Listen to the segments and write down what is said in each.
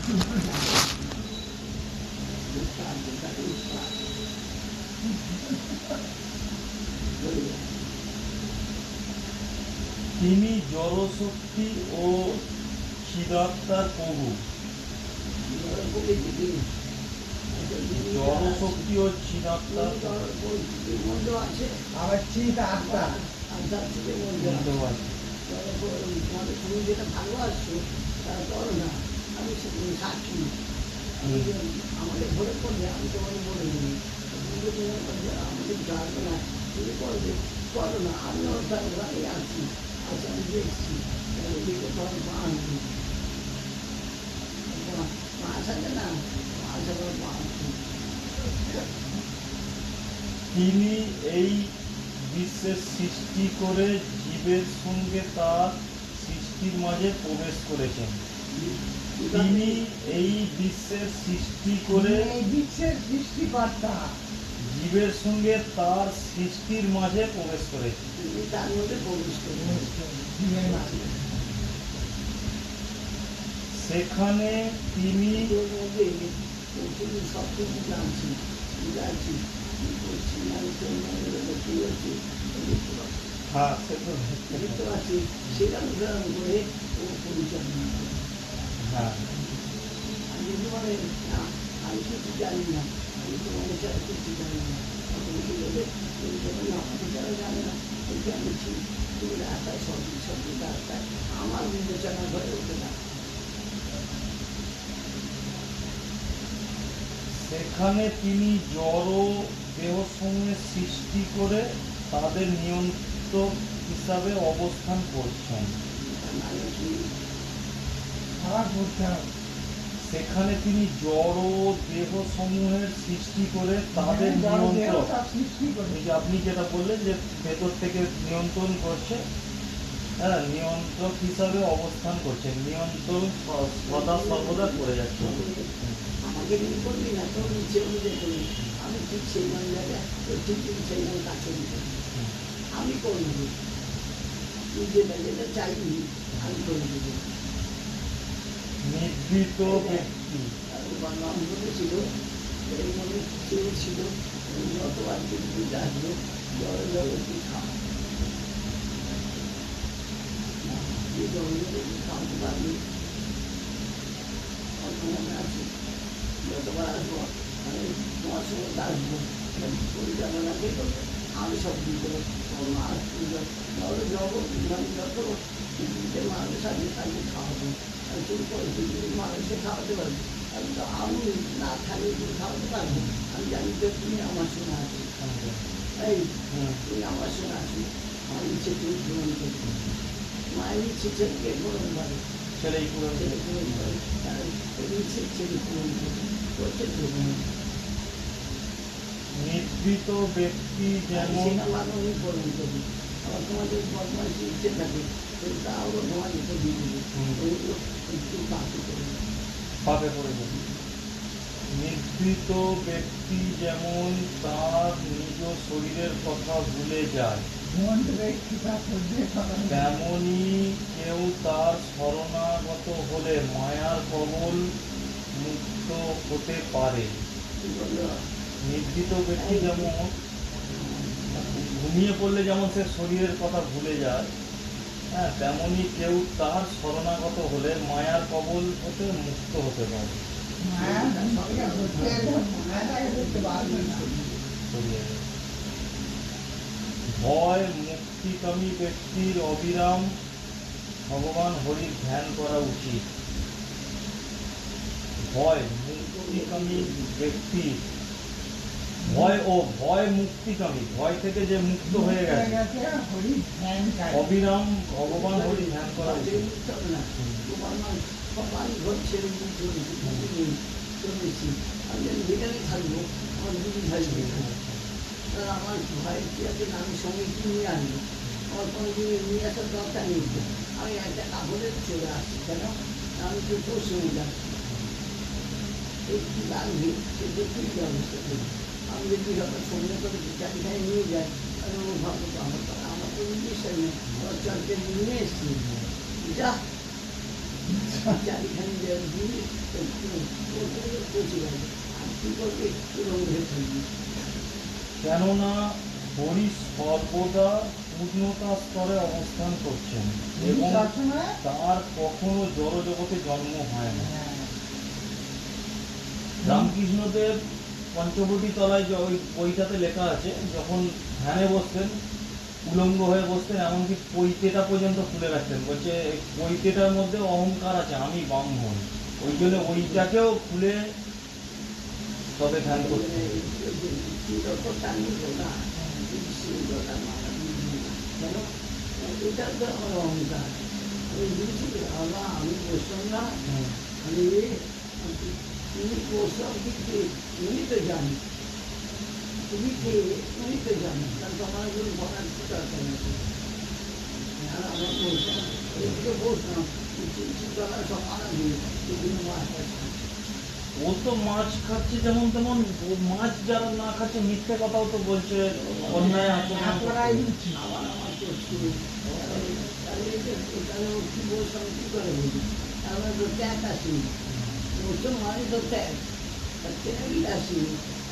তিনি জড়শক্তি ও চিদাত্মার প্রভু। জড়শক্তি ও চিদাত্মার আবার চিত আত্মা তুমি যেটা ভালোবাসছো তারা করো না, আমি সাক্ষী। আমাদের ভরে পড়লে আমি তোমাকে বলে দিই, আমাদের জানবে না, তুমি করবে করো না, আমি ওখানে আছি, আচ্ছা আমি দেখছি তোমার মা আনবি, মাছ আছে না, মাছ আবার মা আনবি। তিনি এই বিশ্বের সৃষ্টি করে জীবের সঙ্গে তার সৃষ্টির মাঝে প্রবেশ করেছেন। তিনি এই বিশ্বের সৃষ্টি করে এই বিশ্বের সৃষ্টিকর্তা জীবের সঙ্গে তার সৃষ্টির মাঝে প্রবেশ করেছেন। তুমি তার মধ্যে প্রবেশ করবে, জীবের মাঝে। সেখানে তিনি তোর মধ্যে তুমি সব কিছু জানছি, জানছি কি করছি, আমি তোর মধ্যে কি হচ্ছে দেখতে পাচ্ছি, সেটা অনুসরণ করে ও পরিচালনা করে। আমি যদি বলে না আমি কিছু জানি না, আমি তোমাদের ছাড়া কিছু জানি না, তুমি কি বলবে তুমি যখন আমাদের ছাড়া জানে না, কিন্তু আমি ঠিক তুমি রাস্তায় সব রাস্তায় আমার বিবেচনা ঘরে ওঠে না। সেখানে তিনি জড় দেহসমূহের সৃষ্টি করে তাদের নিয়ন্ত্রক হিসাবে অবস্থান করছেন। সেখানে তিনি জড় দেহসমূহের সৃষ্টি করে তাদের নিয়ন্ত্রক, আপনি যেটা বললেন যে ভেতর থেকে নিয়ন্ত্রণ করছে, হ্যাঁ, নিয়ন্ত্রক হিসাবে অবস্থান করছেন, নিয়ন্ত্রণ সদা সর্বদা করে যাচ্ছে। আমাকে তুমি করবি না, তোর নিচে অনুযায়ী করবি, আমি ঠিক সেই জায়গায় ঠিক সেই কাছে দিতে আমি করে দেবো, তুই যেটা চাইবি আমি করে দেবো। নিবৃত ব্যক্তি নাম ছিল এই মনে চেয়েছিল যতবার কিন্তু আসবে জলে জলে কি খাও, জলে জলে খাওয়াতে পারবি মনে আছে। যতবার আসবো আমি তোমার সঙ্গে আসবো, পরিচালনা কে করবে, আমি সব দিন করে জলে জগৎ যত মানুষ আছে তাকে খাওয়াবো, আর তুমি মানুষকে খাওয়াতে পারবে, আমি তো আমি না খাইয়ে তুমি খাওয়াতে পারবো, আমি জানি যে তুমি আমার সঙ্গে আছো, এই তুমি আমার সঙ্গে আছো, আমার ইচ্ছে তুমি পূরণ করবে, মায়ের ইচ্ছে ছেলেকে পূরণ করে, ছেলে পূরণ করে, তার ইচ্ছে ছেলে পূরণ করবে, করছে পূরণ। নিবৃত ব্যক্তি যেমন মানুষ পূরণ করবে, আবার তোমাদের বদমাইশি ইচ্ছে থাকে তাও তোমাদের তো দিয়ে দেবে, ওইগুলো একটু বাকি করবে, পাপে পড়ে যাবে। নিবৃত ব্যক্তি যেমন তার নিজ শরীরের কথা ভুলে যায়, তেমনি কেউ তার শরণাগত হলে মায়ার কবল মুক্ত হতে পারে। নিবৃত ব্যক্তি যেমন ঘুমিয়ে পড়লে যেমন সে শরীরের কথা ভুলে যায়, হ্যাঁ, তেমনি কেউ তার শরণাগত হলে মায়ার কবল হতে মুক্ত হতে পারে। ভয় মুক্তিকামী ব্যক্তির অবিরাম ভগবান হরির ধ্যান করা উচিত। ভয় মুক্তিকামী ব্যক্তি, ভয় মুক্তিকামী, ভয় থেকে যে মুক্ত হয়ে গেছে, অবিরাম ভগবান হরি ধ্যান করা উচিত। আমার ভয়ের কি আছে, আমি সঙ্গে কি নিয়ে আসবো, আমার কোনো জিনিস নিয়ে আসার দরকার নেই, আমি একটা কাপড়ে চলে আসছি, কেন আমি তো তোর সঙ্গে যাচ্ছি, এই কি লাগবে সেটা তুই ব্যবস্থা করি, আমি যদি আপনার সঙ্গে করে চারিখানে নিয়ে যাই, আমি ভাববো আমার তো বিশ্বাস নেই, আমার চর্চা নিয়ে এসছি, যা চারিখানি দিয়ে পচে গেছে আর কি করবে রঙ হয়ে থাকবে। কেননা হরি সর্বদা পূর্ণতা স্তরে অবস্থান করছেন এবং সবসময় তার কখনো জড় জগতে জন্ম হয় না। রামকৃষ্ণদেব পঞ্চবটি তলায় যে ওই বইটাতে লেখা আছে, যখন ধ্যানে বসতেন উলঙ্গ হয়ে বসতেন, এমনকি পৈতেটা পর্যন্ত খুলে রাখতেন। বলছে পৈতেটার মধ্যে অহংকার আছে, আমি ব্রাহ্মণ, ওই জন্য ওইটাকেও খুলে তবে ধ্যান করতেন। এটা তো আমার অহংকার। আমি বুঝছি আল্লাহ আমি বসলাম না, আমি তুমি বসলাম কিন্তু উনি তো জানি তুমি কে, উনি তো জানি, কারণ তোমার কোনো বলার কি দরকার আছে। আর আমার বসলাম এদিকে বসলাম চিন্তা সব আনন্দ এগুলো মাছ ও তো মাছ খাচ্ছে যেমন তেমন, ও মাছ যারা না খাচ্ছে মিথ্যে কথাও তো বলছে, অন্যায় আচরণ আপনারাই করছে। রুচি আমার আমার করছি তাহলে ও কি বলছিলাম কি করে বলি, তাহলে তো ত্যাগ আসি বলছিলাম মানে তো ত্যাগ ত্যাগই আসি।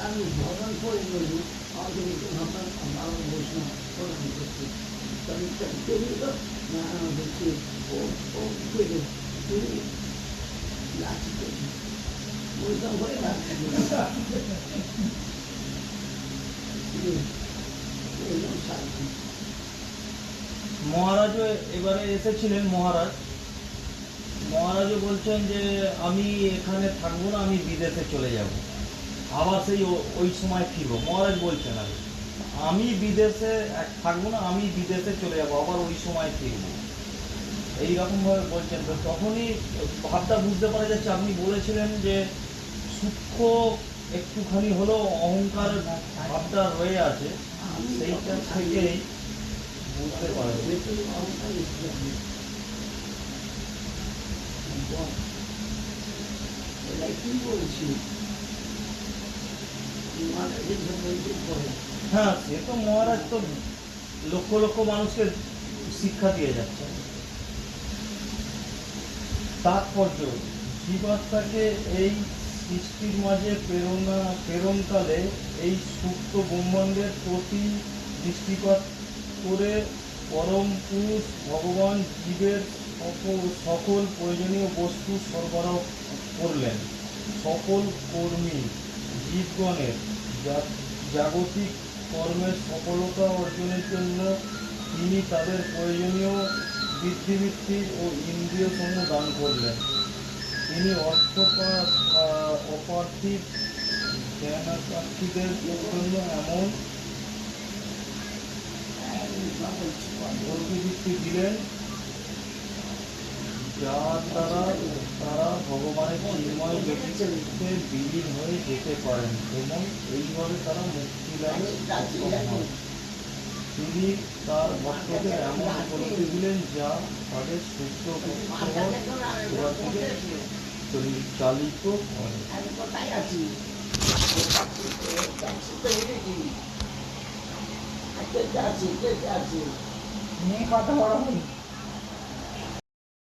আমি ভগবান করে বলবো আমাকে একটু ভাবলাম বাবা বলছিলাম প্রণাম করছি, তবে তুমি তো না বলছি ও ও করে তুমি লাঠি করছি বলতাম করে লাঠি এরকম সাথে মহারাজও এবারে এসেছিলেন। মহারাজও বলছেন যে আমি এখানে থাকবো না, আমি বিদেশে চলে যাব, আবার সেই ওই সময় ফিরবো। মহারাজ বলছেন আমি বিদেশে থাকবো না, আমি বিদেশে চলে যাব, আবার ওই সময় ফিরবো, এইরকম ভাবে বলছেন। তো তখনই ভাবটা বুঝতে পারা যাচ্ছে, আপনি বলেছিলেন যে সূক্ষ্ম একটুখানি হলেও অহংকার ভাবটা রয়ে আছে, সেইটা থেকেই বুঝতে পারা যায়। কি বলছি হ্যাঁ, সে তো মহারাজ তো লক্ষ লক্ষ মানুষকে শিক্ষা দিয়ে যাচ্ছে। তাৎপর্য জীবাত্মাকে এই সৃষ্টির মাঝে প্রেরণকালে এই সুপ্ত ব্রহ্মাণ্ডের প্রতি দৃষ্টিপাত করে পরম পুরুষ ভগবান জীবের সকল প্রয়োজনীয় বস্তু সরবরাহ করলেন। সকল কর্মী জীবগণের জাগতিক কর্মের সফলতা অর্জনের জন্য তিনি তাদের প্রয়োজনীয় বৃদ্ধিবৃত্তি ও ইন্দ্রিয় সমূহ দান করলেন। তিনি অপার্থিব জ্ঞানার্থীদের জন্য এমন বৃত্তি দিলেন যার দ্বারা তারা ভগবানের চিন্ময় জ্যোতিতে বিলীন হয়ে যেতে পারেন এবং এইভাবে তারা মুক্তি লাভে সক্ষম হন। তিনি তার ভক্তদের এমন উপলব্ধি দিলেন যা তাদের সুস্থ চালিত করে। মেয়ে কত বড় হই